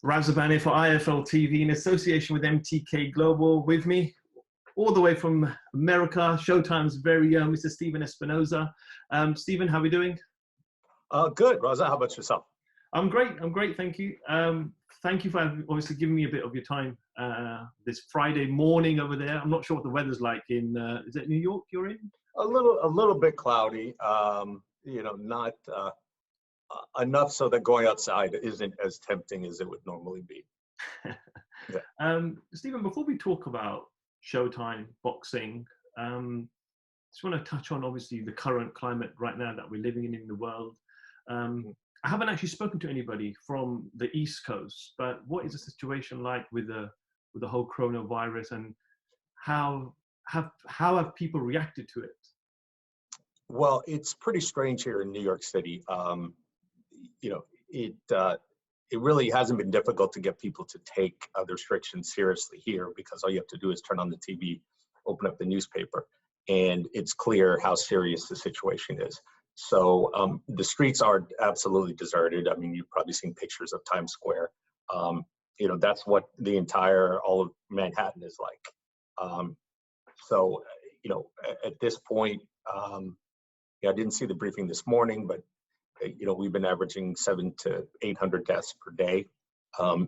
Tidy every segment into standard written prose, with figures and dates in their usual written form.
RAZA for IFL TV in association with MTK Global. With me, all the way from America, Showtime's very own Mr. Stephen Espinoza. Stephen, how are we doing? Good, Raza. How about yourself? I'm great. Thank you. Thank you for obviously giving me a bit of your time this Friday morning over there. I'm not sure what the weather's like in. Is it New York you're in? A little bit cloudy. Not enough so that going outside isn't as tempting as it would normally be. Yeah. Stephen, before we talk about Showtime boxing, just want to touch on obviously the current climate right now that we're living in the world. I haven't actually spoken to anybody from the East Coast, but what is the situation like with the whole coronavirus, and how have people reacted to it? Well, it's pretty strange here in New York City. It really hasn't been difficult to get people to take the restrictions seriously here, because all you have to do is turn on the TV, open up the newspaper, and it's clear how serious the situation is. So the streets are absolutely deserted. I mean, you've probably seen pictures of Times Square. That's what all of Manhattan is like. At this point, I didn't see the briefing this morning, but we've been averaging 700 to 800 deaths per day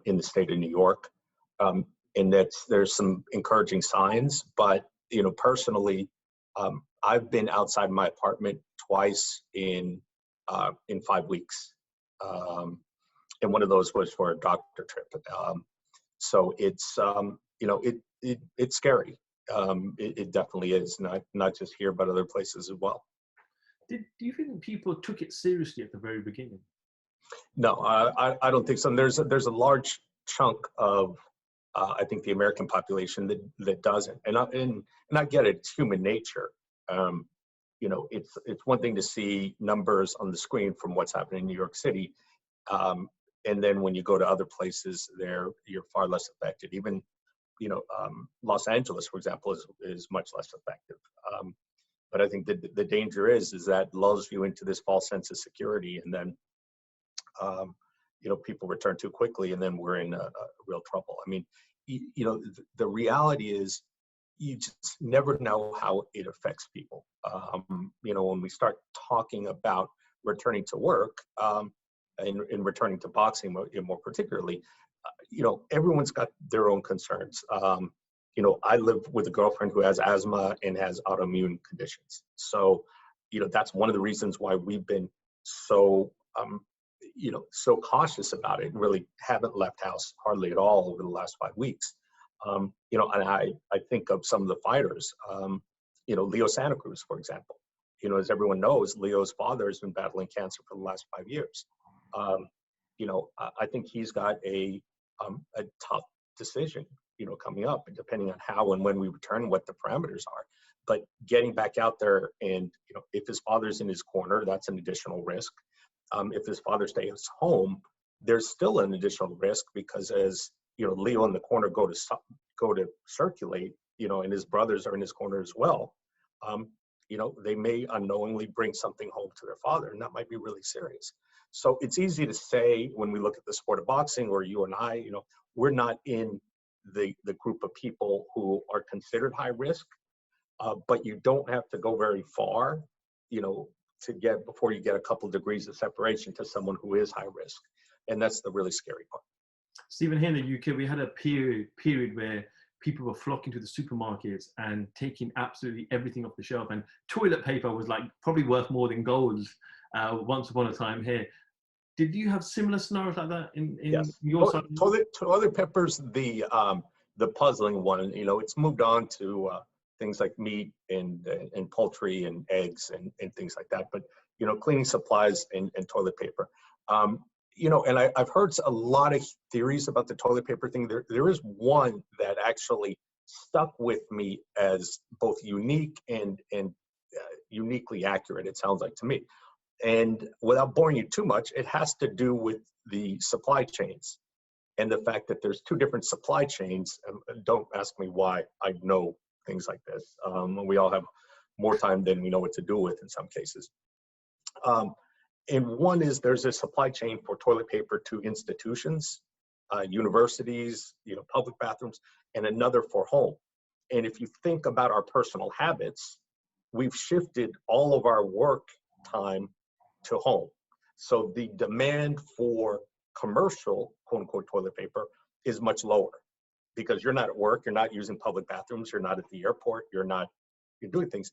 in the state of New York, and there's some encouraging signs. But personally, I've been outside my apartment twice in 5 weeks, and one of those was for a doctor trip. So it's it's scary. It definitely is, not just here but other places as well. Do you think people took it seriously at the very beginning? No, I don't think so. There's a large chunk of I think the American population that doesn't, and I get it. It's human nature. It's one thing to see numbers on the screen from what's happening in New York City, and then when you go to other places, you're far less affected. Even Los Angeles, for example, is much less effective. But I think the danger is that lulls you into this false sense of security, and then people return too quickly, and then we're in a real trouble. I mean, the reality is you just never know how it affects people. When we start talking about returning to work and returning to boxing more particularly, everyone's got their own concerns. I live with a girlfriend who has asthma and has autoimmune conditions. So, that's one of the reasons why we've been so cautious about it, and really haven't left house hardly at all over the last 5 weeks. And I think of some of the fighters, Leo Santa Cruz, for example. As everyone knows, Leo's father has been battling cancer for the last 5 years. I think he's got a tough decision, coming up, and depending on how and when we return, what the parameters are. But getting back out there, and if his father's in his corner, that's an additional risk. If his father stays home, there's still an additional risk, because as Leo in the corner go to circulate, and his brothers are in his corner as well, they may unknowingly bring something home to their father, and that might be really serious. So it's easy to say when we look at the sport of boxing, or you and I, we're not in the group of people who are considered high risk, but you don't have to go very far, before you get a couple of degrees of separation to someone who is high risk. And that's the really scary part. Stephen, here in the UK, we had a period where people were flocking to the supermarkets and taking absolutely everything off the shelf, and toilet paper was probably worth more than gold once upon a time here. Did you have similar scenarios like that in Yes. your side? Toilet paper's the puzzling one. It's moved on to things like meat and poultry and eggs and things like that. But cleaning supplies and toilet paper. And I've heard a lot of theories about the toilet paper thing. There is one that actually stuck with me as both unique and uniquely accurate, it sounds like to me. And without boring you too much, it has to do with the supply chains and the fact that there's two different supply chains. Don't ask me why I know things like this. We all have more time than we know what to do with in some cases. And one is there's a supply chain for toilet paper to institutions, universities, public bathrooms, and another for home. And if you think about our personal habits, we've shifted all of our work time to home. So the demand for commercial, quote unquote, toilet paper is much lower because you're not at work, you're not using public bathrooms, you're not at the airport, you're doing things.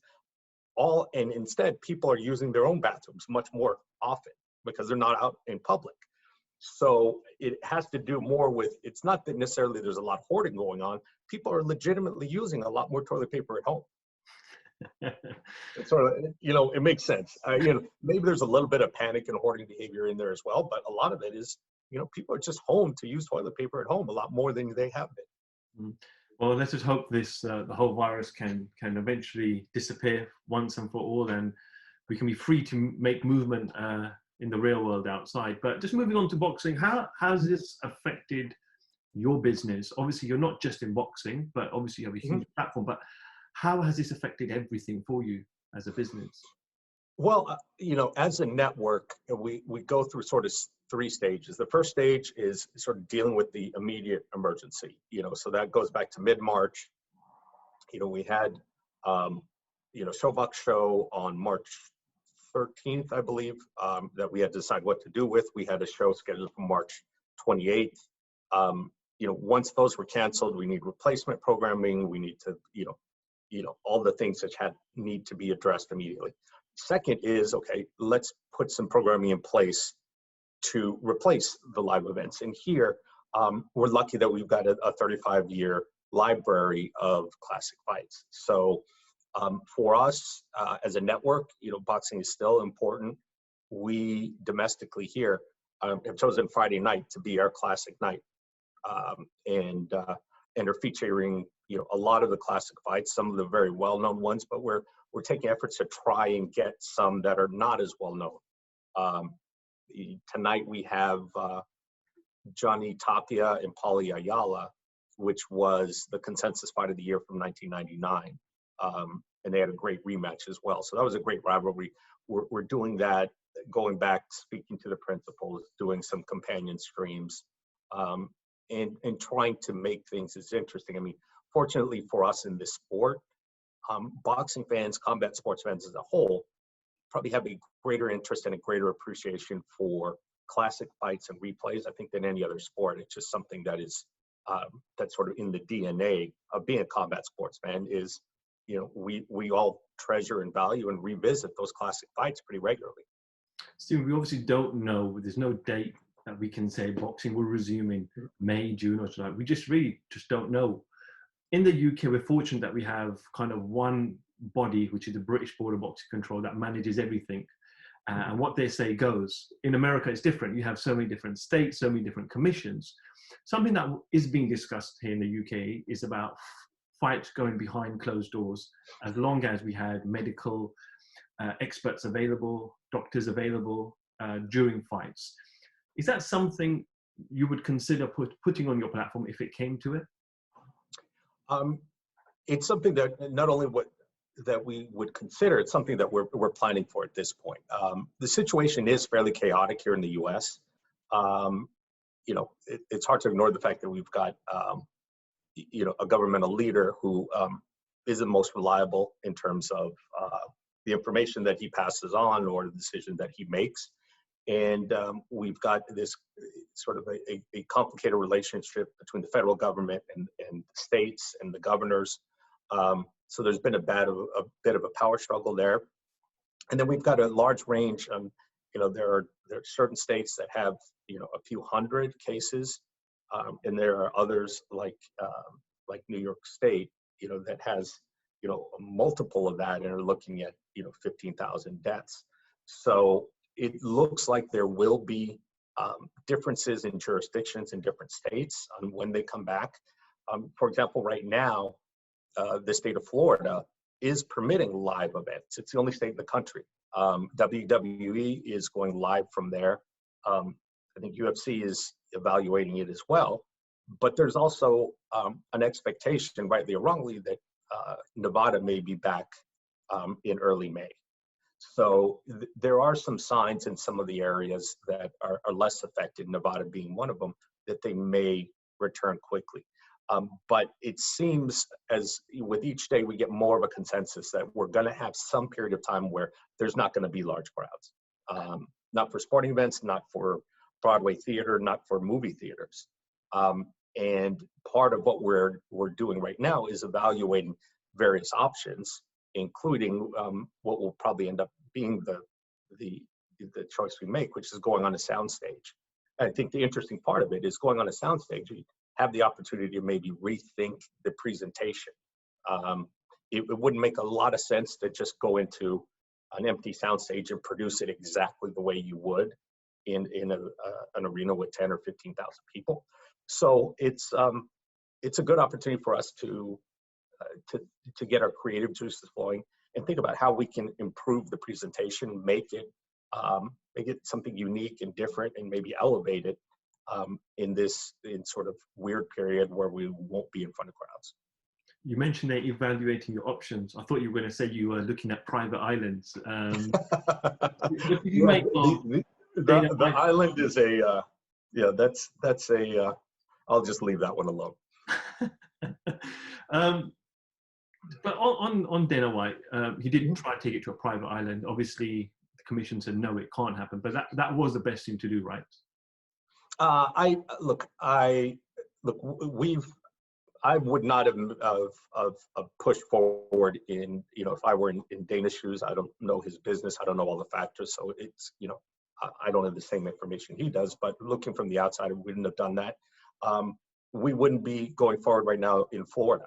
And instead, people are using their own bathrooms much more often because they're not out in public. So it has to do more with, it's not that necessarily there's a lot of hoarding going on. People are legitimately using a lot more toilet paper at home. It's sort of, it makes sense. Maybe there's a little bit of panic and hoarding behavior in there as well, but a lot of it is, people are just home to use toilet paper at home a lot more than they have been. Well, let's just hope this the whole virus can eventually disappear once and for all, and we can be free to make movement in the real world outside. But just moving on to boxing, how has this affected your business? Obviously, you're not just in boxing, but obviously you have a huge platform. But how has this affected everything for you as a business? Well, as a network, we go through sort of 3 stages. The first stage is sort of dealing with the immediate emergency, so that goes back to mid-March. We had, Showbox show on March 13th, I believe, that we had to decide what to do with. We had a show scheduled for March 28th. Once those were canceled, we need replacement programming. We need to, all the things that need to be addressed immediately. Second is, okay, let's put some programming in place to replace the live events. And here, we're lucky that we've got a 35-year library of classic fights. So for us as a network, boxing is still important. We domestically here have chosen Friday night to be our classic night, and are featuring a lot of the classic fights, some of the very well-known ones, but we're taking efforts to try and get some that are not as well known. Tonight we have Johnny Tapia and Paulie Ayala, which was the consensus fight of the year from 1999. And they had a great rematch as well. So that was a great rivalry. We're doing that, going back, speaking to the principals, doing some companion streams, and trying to make things as interesting. I mean, fortunately for us in this sport, boxing fans, combat sports fans as a whole, probably have a greater interest and a greater appreciation for classic fights and replays, I think, than any other sport. It's just something that is that's sort of in the DNA of being a combat sports fan is, we all treasure and value and revisit those classic fights pretty regularly. Steve, we obviously don't know, there's no date that we can say boxing will resume in May, June or July. We just really don't know. In the UK, we're fortunate that we have kind of one body, which is the British Board of Boxing Control, that manages everything. And what they say goes. In America, it's different. You have so many different states, so many different commissions. Something that is being discussed here in the UK is about fights going behind closed doors, as long as we had medical experts available, doctors available during fights. Is that something you would consider putting on your platform if it came to it? It's something that not only that we would consider, it's something that we're planning for at this point. The situation is fairly chaotic here in the U.S. It's hard to ignore the fact that we've got a governmental leader who isn't most reliable in terms of the information that he passes on or the decision that he makes. And we've got this sort of a complicated relationship between the federal government and states and the governors. So there's been a bit of a power struggle there. And then we've got a large range. There are certain states that have a few hundred cases, and there are others like New York State, that has a multiple of that and are looking at 15,000 deaths. So it looks like there will be differences in jurisdictions in different states on when they come back. For example, right now, the state of Florida is permitting live events. It's the only state in the country. WWE is going live from there. I think UFC is evaluating it as well. But there's also an expectation, rightly or wrongly, that Nevada may be back in early May. So there are some signs in some of the areas that are less affected, Nevada being one of them, that they may return quickly. But it seems as with each day we get more of a consensus that we're going to have some period of time where there's not going to be large crowds, not for sporting events, not for Broadway theater, not for movie theaters. And part of what we're doing right now is evaluating various options, including what will probably end up being the choice we make, which is going on a soundstage. I think the interesting part of it is going on a soundstage. You have the opportunity to maybe rethink the presentation. It wouldn't make a lot of sense to just go into an empty soundstage and produce it exactly the way you would in an arena with 10 or 15,000 people. So it's a good opportunity for us to get our creative juices flowing and think about how we can improve the presentation, make it something unique and different, and maybe elevate it in sort of weird period where we won't be in front of crowds. You mentioned that evaluating your options. I thought you were going to say you were looking at private islands. What did you make of the island is that's a I'll just leave that one alone. But on Dana White, he didn't try to take it to a private island. Obviously, the commission said no, it can't happen. But that was the best thing to do, right? I would not have pushed forward in, if I were in Dana's shoes. I don't know his business. I don't know all the factors. So it's, I don't have the same information he does, but looking from the outside, we wouldn't have done that. We wouldn't be going forward right now in Florida.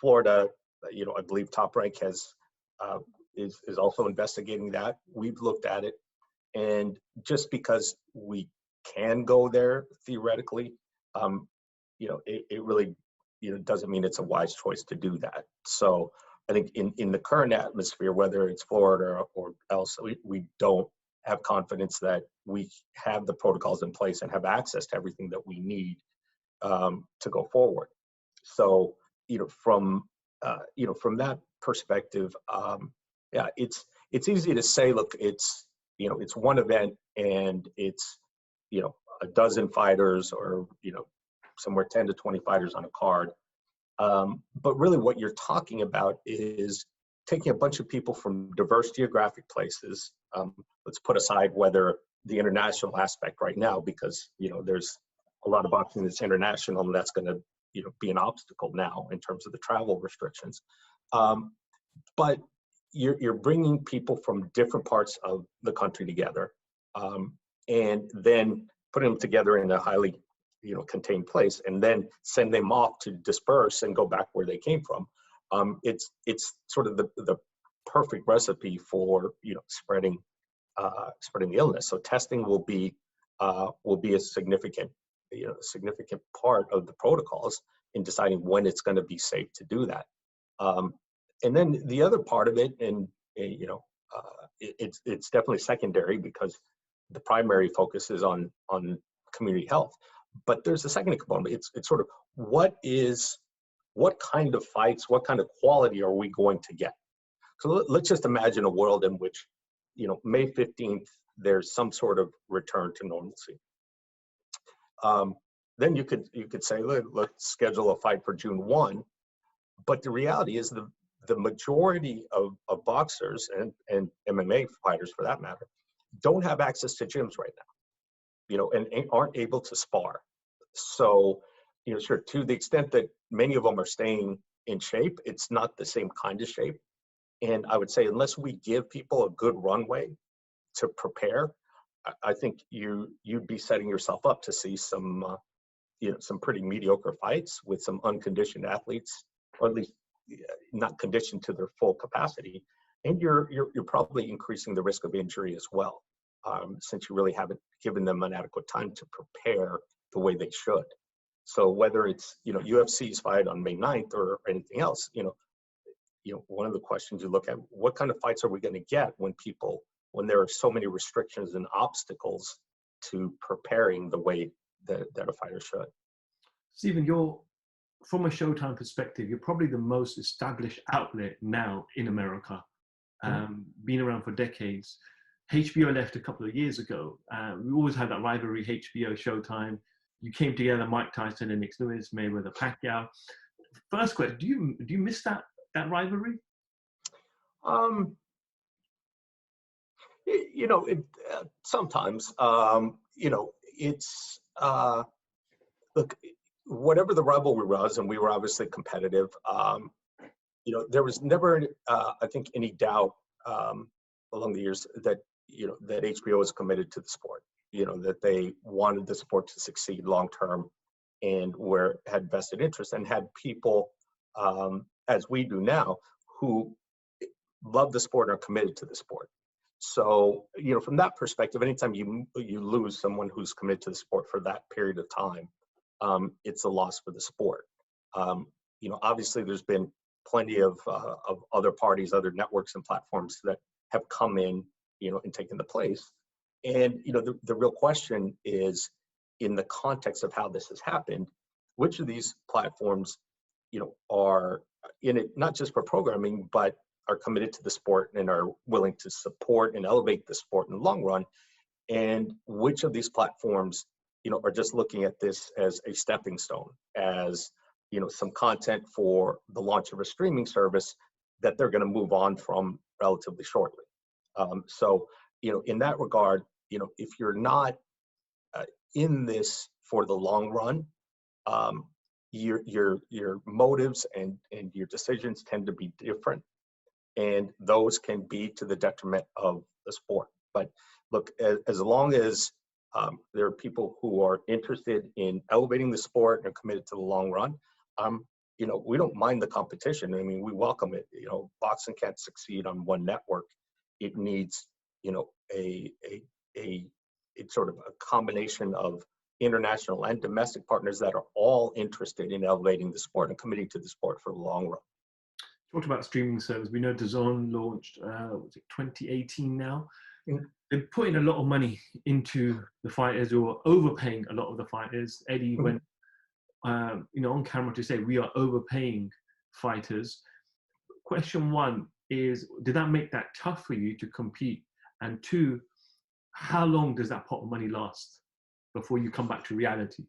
Florida, I believe Top Rank is also investigating that. We've looked at it, and just because we can go there theoretically, it really, doesn't mean it's a wise choice to do that. So I think in the current atmosphere, whether it's Florida or else, we don't have confidence that we have the protocols in place and have access to everything that we need to go forward. So, from that perspective, it's easy to say, look, it's one event and it's, a dozen fighters or, somewhere 10 to 20 fighters on a card. But really what you're talking about is taking a bunch of people from diverse geographic places. Let's put aside whether the international aspect right now, because, there's a lot of boxing that's international, and that's going to, be an obstacle now in terms of the travel restrictions. But you're bringing people from different parts of the country together, and then putting them together in a highly, contained place, and then send them off to disperse and go back where they came from. It's sort of the perfect recipe for, spreading the illness. So testing will be a significant part of the protocols in deciding when it's going to be safe to do that. And then the other part of it, and it's definitely secondary because the primary focus is on community health. But there's a second component. It's sort of what kind of fights, what kind of quality are we going to get? So let's just imagine a world in which, May 15th, there's some sort of return to normalcy. Then you could say, let's schedule a fight for June 1. But the reality is the majority of boxers and MMA fighters, for that matter, don't have access to gyms right now, and aren't able to spar. So, sure, to the extent that many of them are staying in shape, it's not the same kind of shape. And I would say unless we give people a good runway to prepare, I think you'd be setting yourself up to see some pretty mediocre fights with some unconditioned athletes, or at least not conditioned to their full capacity. And you're probably increasing the risk of injury as well, since you really haven't given them an adequate time to prepare the way they should. So whether it's, UFC's fight on May 9th or anything else, one of the questions you look at, what kind of fights are we going to get when there are so many restrictions and obstacles to preparing the way that a fighter should? Stephen, from a Showtime perspective, you're probably the most established outlet now in America, been around for decades. HBO left a couple of years ago. We always had that rivalry, HBO, Showtime. you came together, Mike Tyson and Nick Lewis, Mayweather, Pacquiao. First question: do you miss that rivalry? You know, sometimes. You know, it's look, whatever the rivalry was, and we were obviously competitive. You know, there was never, I think, any doubt along the years that that HBO was committed to the sport. You know, that they wanted the sport to succeed long term, and where it had vested interest and had people, as we do now, who love the sport and are committed to the sport. So, you know, from that perspective, anytime you lose someone who's committed to the sport for that period of time, it's a loss for the sport. You know, obviously, there's been plenty of other parties, other networks and platforms that have come in, you know, and taken the place. And, you know, the real question is, in the context of how this has happened, which of these platforms, you know, are in it not just for programming, but are committed to the sport and are willing to support and elevate the sport in the long run, and which of these platforms, you know, are just looking at this as a stepping stone, as, you know, some content for the launch of a streaming service that they're going to move on from relatively shortly. So, you know, in that regard, you know, if you're not in this for the long run, your motives and your decisions tend to be different, and those can be to the detriment of the sport. But look, as long as there are people who are interested in elevating the sport and are committed to the long run, you know, we don't mind the competition. I mean, we welcome it. You know, boxing can't succeed on one network. It needs, you know, a sort of a combination of international and domestic partners that are all interested in elevating the sport and committing to the sport for the long run. Talked about streaming service. We know DAZN launched, was it 2018 now? Mm-hmm. They're putting a lot of money into the fighters, who are overpaying a lot of the fighters. Eddie Mm-hmm. went, you know, on camera to say we are overpaying fighters. Question one is, did that make that tough for you to compete? And two, how long does that pot of money last before you come back to reality?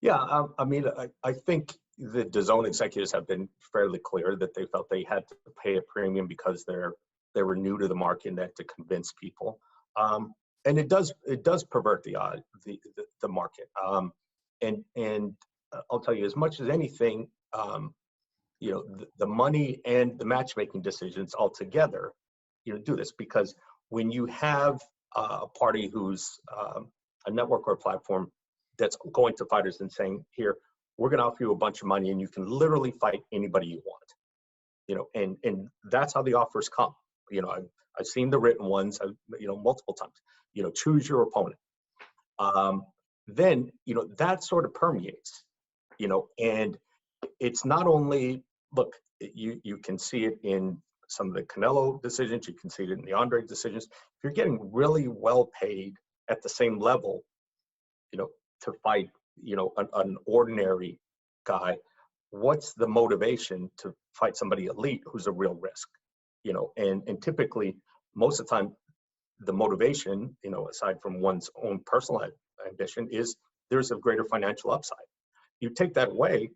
Yeah, I mean, I think the DAZN executives have been fairly clear that they felt they had to pay a premium because they were new to the market and they had to convince people. And it does pervert the market. And I'll tell you, as much as anything, you know, the money and the matchmaking decisions altogether, you know, do this, because when you have a party who's a network or a platform that's going to fighters and saying, here, we're going to offer you a bunch of money and you can literally fight anybody you want, you know, and that's how the offers come. You know, I've seen the written ones, you know, multiple times, you know, choose your opponent. Then, you know, that sort of permeates, you know, and it's not only, look, you can see it in some of the Canelo decisions, you can see it in the Andre decisions. If you're getting really well paid at the same level, you know, to fight, you know, an ordinary guy, what's the motivation to fight somebody elite who's a real risk? You know, and typically, most of the time, the motivation, you know, aside from one's own personal ambition, is there's a greater financial upside. You take that away,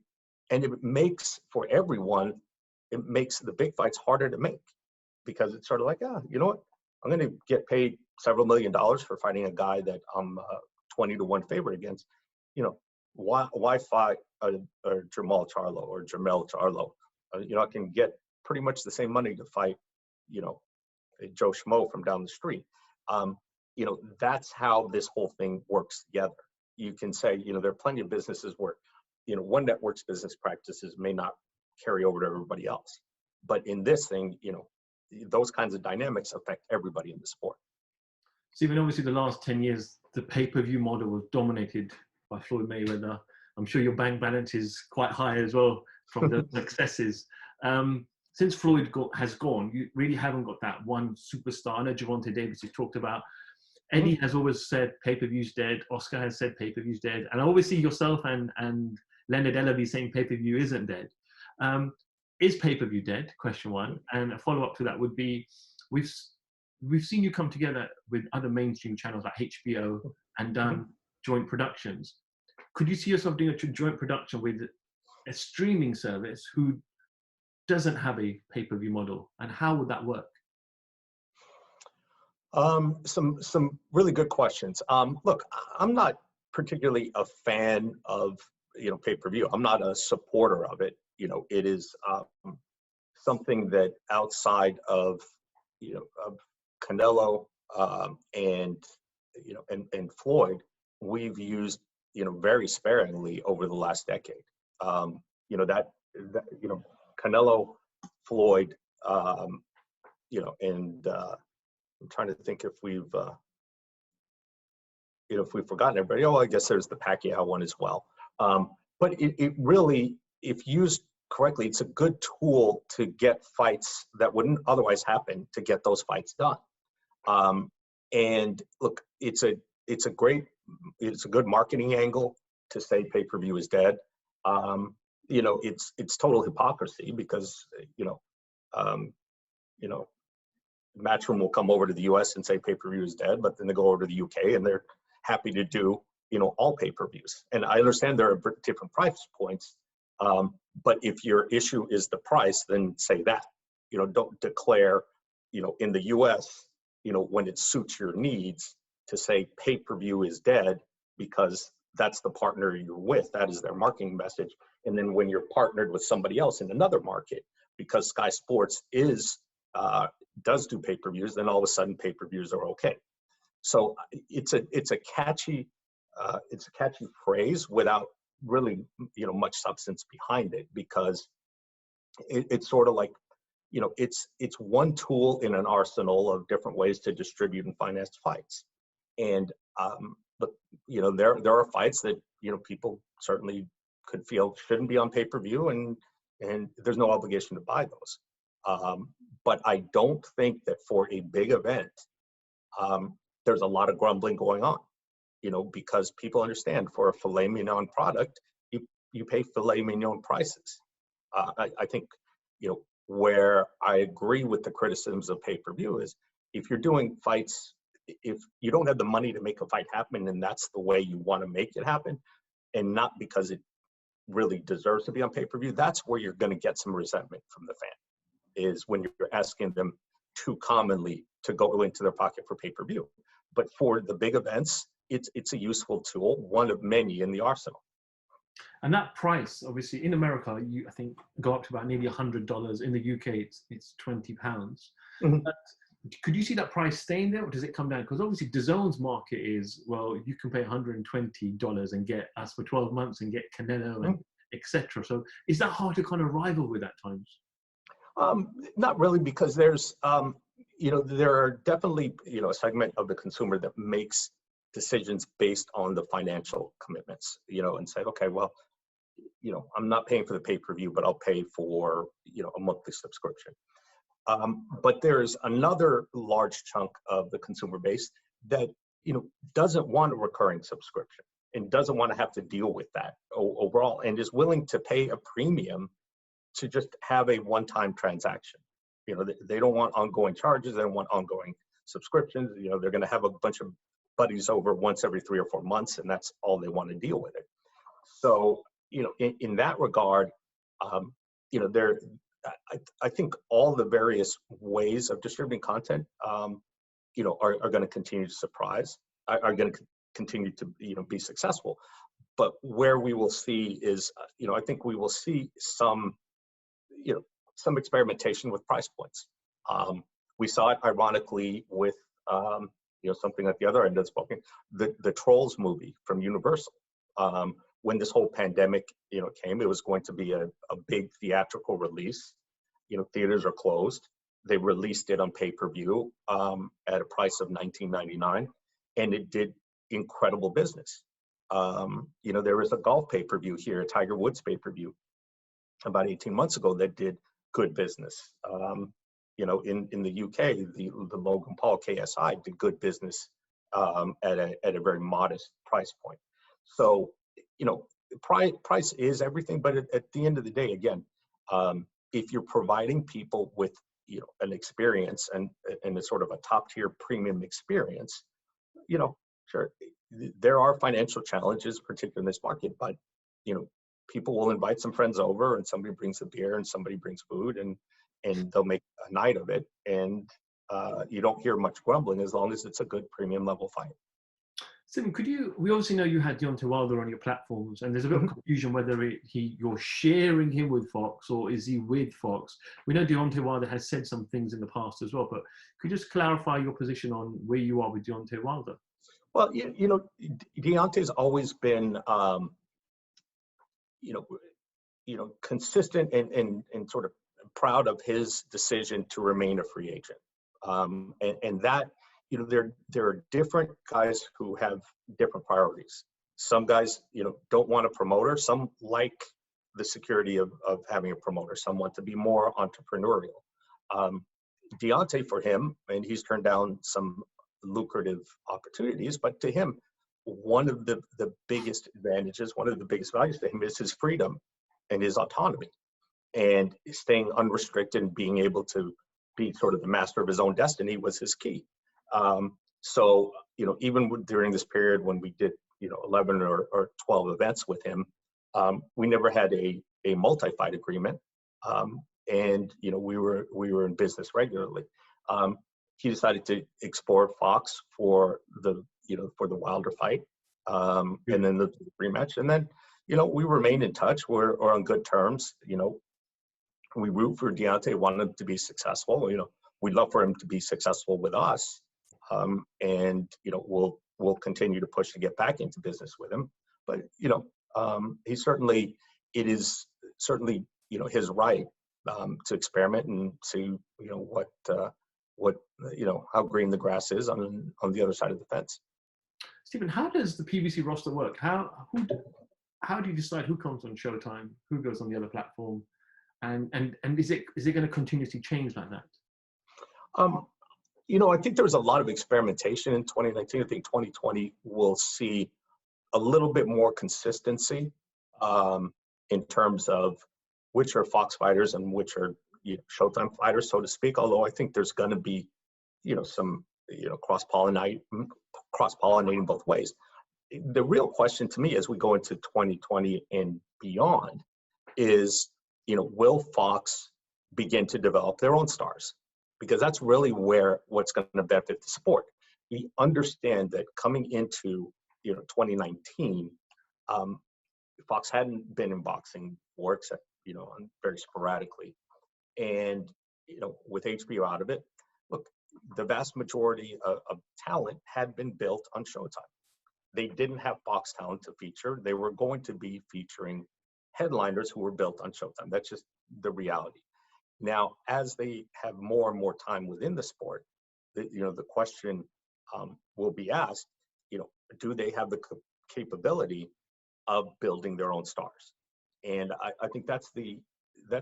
and it makes, for everyone, it makes the big fights harder to make, because it's sort of like, you know what, I'm going to get paid several $1 million for fighting a guy that I'm 20-1 favorite against. You know, why fight a Jamal Charlo or Jamel Charlo? You know, I can get pretty much the same money to fight, you know, a Joe Schmo from down the street. You know, that's how this whole thing works together. You can say, you know, there are plenty of businesses where, you know, one network's business practices may not carry over to everybody else. But in this thing, you know, those kinds of dynamics affect everybody in the sport. Stephen, obviously the last 10 years, the pay-per-view model was dominated by Floyd Mayweather. I'm sure your bank balance is quite high as well from the successes. Since Floyd has gone, you really haven't got that one superstar. I know Gervonta Davis, you talked about. Eddie has always said pay-per-view's dead. Oscar has said pay-per-view's dead. And I always see yourself and Leonard Ellerby saying pay-per-view isn't dead. Is pay-per-view dead? Question one. And a follow-up to that would be, we've seen you come together with other mainstream channels like HBO and done joint productions. Could you see yourself doing a joint production with a streaming service who doesn't have a pay-per-view model, and how would that work? Some really good questions. Look, I'm not particularly a fan of pay-per-view. I'm not a supporter of it. It is something that outside of of Canelo and Floyd, we've used very sparingly over the last decade. That Canelo, Floyd, and I'm trying to think if we've forgotten everybody. Oh, I guess there's the Pacquiao one as well. But it really, if used correctly, it's a good tool to get fights that wouldn't otherwise happen, to get those fights done. And look, it's a good marketing angle to say pay-per-view is dead. It's total hypocrisy because Matchroom will come over to the US and say pay-per-view is dead, but then they go over to the UK and they're happy to do all pay-per-views. And I understand there are different price points, but if your issue is the price, then say that. Don't declare in the US when it suits your needs to say pay-per-view is dead because that's the partner you're with. That is their marketing message. And then when you're partnered with somebody else in another market, because Sky Sports does do pay-per-views, then all of a sudden pay-per-views are okay. So it's a catchy phrase without really much substance behind it, because it's sort of like it's one tool in an arsenal of different ways to distribute and finance fights. And but there are fights that people certainly could feel shouldn't be on pay-per-view, and there's no obligation to buy those. But I don't think that for a big event, there's a lot of grumbling going on, because people understand for a filet mignon product, you pay filet mignon prices. I think, where I agree with the criticisms of pay-per-view is if you're doing fights, if you don't have the money to make a fight happen and that's the way you want to make it happen, and not because it really deserves to be on pay-per-view, that's where you're going to get some resentment from the fan, is when you're asking them too commonly to go into their pocket for pay-per-view. But for the big events, it's a useful tool, one of many in the arsenal. And that price, obviously, in America, I think go up to about nearly $100. In the UK, it's £20. Mm-hmm. But could you see that price staying there, or does it come down? Because obviously, DAZN's market is, well, you can pay $120 and get us for 12 months and get Canelo and etc. So is that hard to kind of rival with at times? Not really, because there's, there are definitely, a segment of the consumer that makes decisions based on the financial commitments, and say, okay, well, I'm not paying for the pay-per-view, but I'll pay for, a monthly subscription. But there's another large chunk of the consumer base that, doesn't want a recurring subscription and doesn't want to have to deal with that overall, and is willing to pay a premium to just have a one-time transaction. They don't want ongoing charges. They don't want ongoing subscriptions. They're going to have a bunch of buddies over once every 3 or 4 months, and that's all they want to deal with it. So, in that regard, I think all the various ways of distributing content, are going to continue to surprise, are going to continue to, be successful. But where we will see is, I think we will see some experimentation with price points. We saw it ironically with, something at the other end of the spectrum, the Trolls movie from Universal. When this whole pandemic, came, it was going to be a big theatrical release. Theaters are closed. They released it on pay-per-view at a price of $19.99, and it did incredible business. There was a golf pay-per-view here, a Tiger Woods pay-per-view, about 18 months ago that did good business. In the UK, the Logan Paul KSI did good business at a very modest price point. So, price is everything, but at the end of the day, again, if you're providing people with, an experience and a sort of a top tier premium experience, sure, there are financial challenges, particularly in this market, but, people will invite some friends over and somebody brings a beer and somebody brings food and they'll make a night of it. And you don't hear much grumbling as long as it's a good premium level fight. Stephen, we obviously know you had Deontay Wilder on your platforms, and there's a bit of confusion whether you're sharing him with Fox or is he with Fox. We know Deontay Wilder has said some things in the past as well, but could you just clarify your position on where you are with Deontay Wilder? Well, Deontay's always been, consistent and sort of proud of his decision to remain a free agent. And that, there are different guys who have different priorities. Some guys, don't want a promoter. Some like the security of having a promoter. Some want to be more entrepreneurial. Deontay, for him, and he's turned down some lucrative opportunities, but to him, one of the biggest advantages, one of the biggest values to him is his freedom and his autonomy, and staying unrestricted and being able to be sort of the master of his own destiny was his key. So, even during this period when we did, 11 or 12 events with him, we never had a multi-fight agreement. And, we were in business regularly. He decided to explore Fox for the Wilder fight, and then the rematch. And then, we remained in touch. We're on good terms. We root for Deontay, want him to be successful. We'd love for him to be successful with us. And, we'll continue to push to get back into business with him. But, it is certainly, his right to experiment and see, how green the grass is on the other side of the fence. Stephen, how does the PBC roster work? How do you decide who comes on Showtime, who goes on the other platform, and is it going to continuously change like that? I think there was a lot of experimentation in 2019. I think 2020 will see a little bit more consistency in terms of which are Fox fighters and which are Showtime fighters, so to speak. Although I think there's going to be, some, cross-pollinating both ways. The real question to me as we go into 2020 and beyond is, will Fox begin to develop their own stars? Because that's really what's going to benefit the sport. We understand that coming into 2019, Fox hadn't been in boxing before, except very sporadically, and with HBO out of it, look, the vast majority of talent had been built on Showtime. They didn't have Fox talent to feature. They were going to be featuring headliners who were built on Showtime. That's just the reality. Now, as they have more and more time within the sport, the question will be asked, do they have the capability of building their own stars? And I think that's the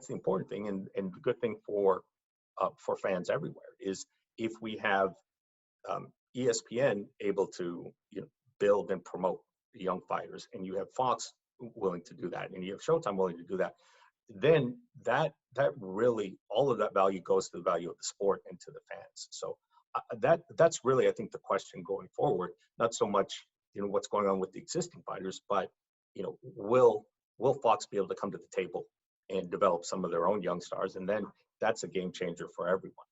important thing, and the good thing for fans everywhere is if we have ESPN able to build and promote young fighters, and you have Fox willing to do that, and you have Showtime willing to do that, then that really, all of that value goes to the value of the sport and to the fans. So that's really, I think, the question going forward. Not so much what's going on with the existing fighters, but will Fox be able to come to the table and develop some of their own young stars? And then that's a game changer for everyone.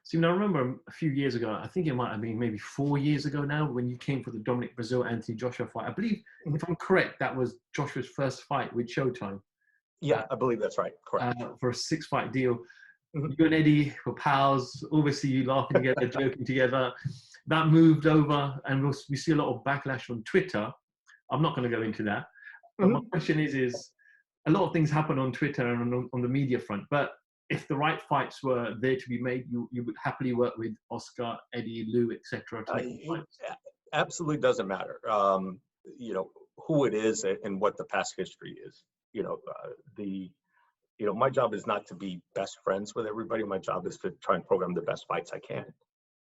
Stephen, I remember a few years ago, I think it might have been maybe 4 years ago now, when you came for the Dominic Breazeale Anthony Joshua fight. I believe, if I'm correct, that was Joshua's first fight with Showtime. Yeah, I believe that's right. Correct. For a 6-fight deal. You and Eddie were pals. Obviously, you laughing together, joking together. That moved over, and we see a lot of backlash on Twitter. I'm not going to go into that. But my question is a lot of things happen on Twitter and on the media front. But if the right fights were there to be made, you would happily work with Oscar, Eddie, Lou, etc. It absolutely doesn't matter, who it is and what the past history is. My job is not to be best friends with everybody. My job is to try and program the best fights I can.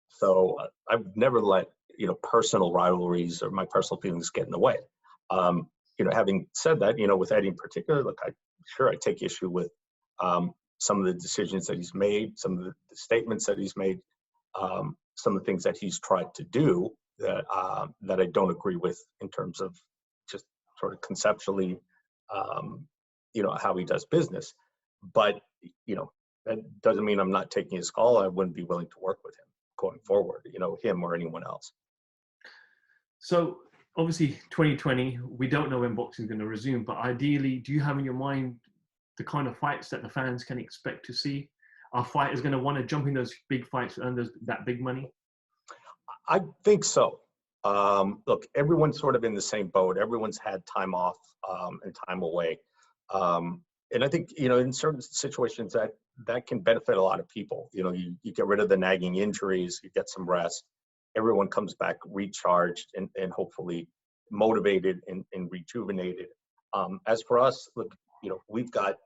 So I've never let personal rivalries or my personal feelings get in the way. Having said that, with Eddie in particular, look, I take issue with some of the decisions that he's made, some of the statements that he's made, some of the things that he's tried to do. that I don't agree with in terms of just sort of conceptually, how he does business. But that doesn't mean I'm not taking his call. I wouldn't be willing to work with him going forward. Him or anyone else. So obviously 2020, we don't know when boxing is going to resume, but ideally, do you have in your mind the kind of fights that the fans can expect to see? Are fighters going to want to jump in those big fights and that big money? I think so. Look, everyone's sort of in the same boat. Everyone's had time off and time away. And I think, in certain situations that can benefit a lot of people. You get rid of the nagging injuries, you get some rest. Everyone comes back recharged and hopefully motivated and rejuvenated. As for us, look, we've got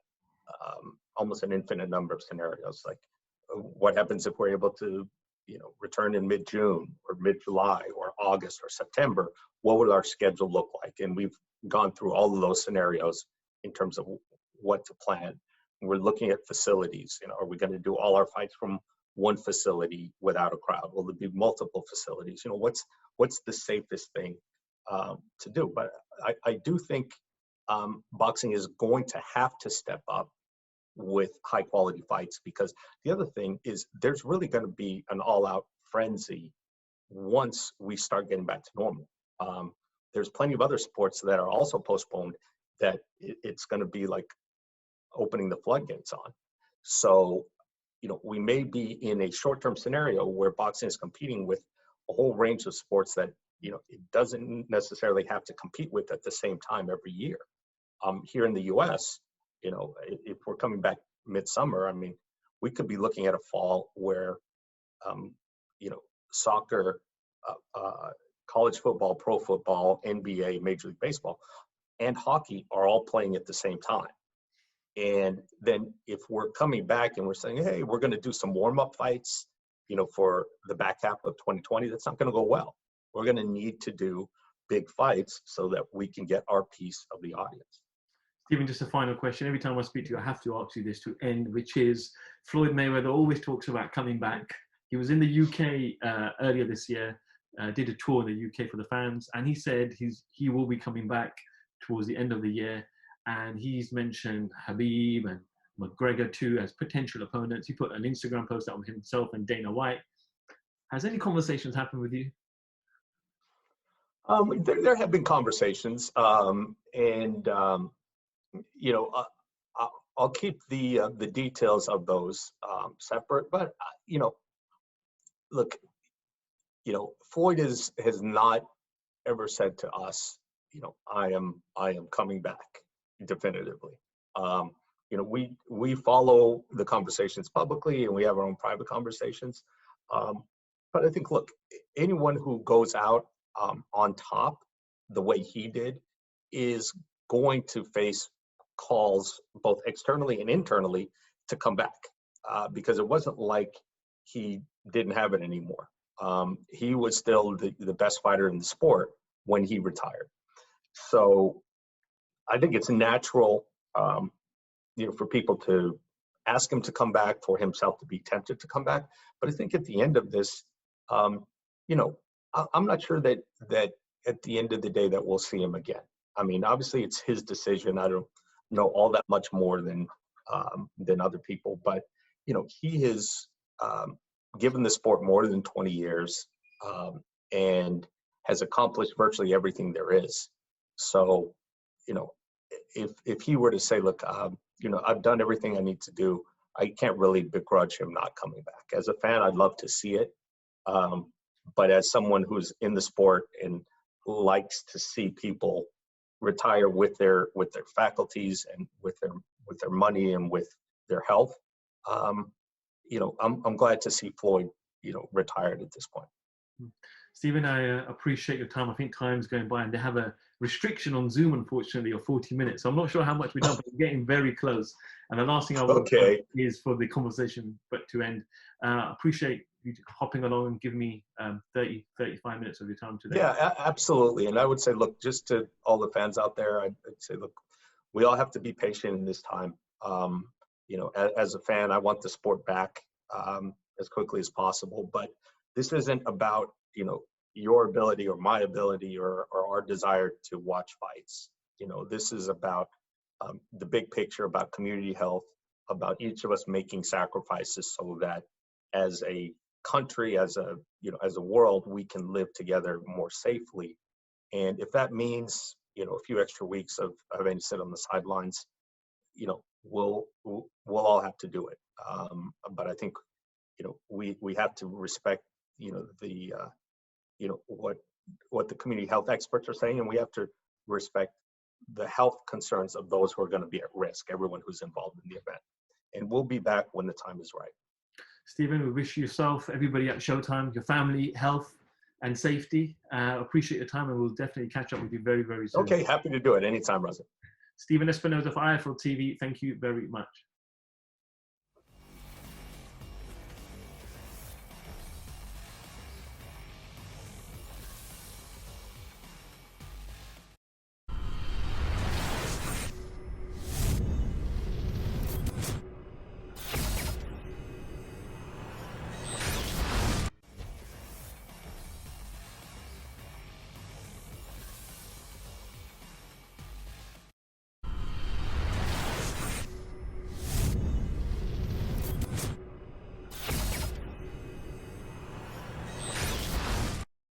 almost an infinite number of scenarios. Like, what happens if we're able to, return in mid-June or mid-July or August or September? What would our schedule look like? And we've gone through all of those scenarios in terms of what to plan. We're looking at facilities. Are we going to do all our fights from one facility without a crowd? Will there be multiple facilities? What's the safest thing to do? But I do think boxing is going to have to step up with high quality fights, because the other thing is there's really going to be an all-out frenzy once we start getting back to normal. There's plenty of other sports that are also postponed that it's going to be like opening the floodgates on. So, we may be in a short-term scenario where boxing is competing with a whole range of sports that, it doesn't necessarily have to compete with at the same time every year. Here in the US, if we're coming back midsummer, I mean, we could be looking at a fall where, soccer, college football, pro football, NBA, Major League Baseball, and hockey are all playing at the same time. And then if we're coming back and we're saying, hey, we're going to do some warm-up fights, for the back half of 2020, that's not going to go well. We're going to need to do big fights so that we can get our piece of the audience. Stephen, just a final question. Every time I speak to you, I have to ask you this to end, which is Floyd Mayweather always talks about coming back. He was in the UK earlier this year, did a tour in the UK for the fans, and he said he will be coming back towards the end of the year. And he's mentioned Khabib and McGregor too as potential opponents. He put an Instagram post out with himself and Dana White. Has any conversations happened with you? There have been conversations, I'll keep the details of those separate. But look, Floyd has not ever said to us, I am coming back definitively. We follow the conversations publicly, and we have our own private conversations. But I think, look, anyone who goes out on top the way he did is going to face calls both externally and internally to come back, because it wasn't like he didn't have it anymore. He was still the best fighter in the sport when he retired. So I think it's natural, for people to ask him to come back, for himself to be tempted to come back. But I think at the end of this, I'm not sure that at the end of the day that we'll see him again. I mean, obviously it's his decision. I don't know all that much more than other people, but he has given the sport more than 20 years and has accomplished virtually everything there is. So, if he were to say, look, I've done everything I need to do, I can't really begrudge him not coming back. As a fan, I'd love to see it. But as someone who's in the sport and likes to see people retire with their faculties and with their money and with their health, I'm glad to see Floyd, retired at this point. Stephen, I appreciate your time. I think time's going by, and they have a restriction on Zoom, unfortunately, of 40 minutes. So I'm not sure how much we've done, but we're getting very close. And the last thing I want is for the conversation to end. Appreciate you hopping along and giving me 30, 35 minutes of your time today. Yeah, absolutely. And I would say, look, just to all the fans out there, I'd say, look, we all have to be patient in this time. As a fan, I want the sport back as quickly as possible. But this isn't about, your ability or my ability or our desire to watch fights. This is about the big picture, about community health, about each of us making sacrifices so that as a country, as a world, we can live together more safely. And if that means, a few extra weeks of having to sit on the sidelines, we'll all have to do it. But I think, we have to respect, what the community health experts are saying, and we have to respect the health concerns of those who are going to be at risk, everyone who's involved in the event. And we'll be back when the time is right. Stephen, we wish yourself, everybody at Showtime, your family, health and safety. Appreciate your time, and we'll definitely catch up with you very, very soon. Okay, happy to do it anytime, Raza. Stephen Espinoza for IFL TV, thank you very much.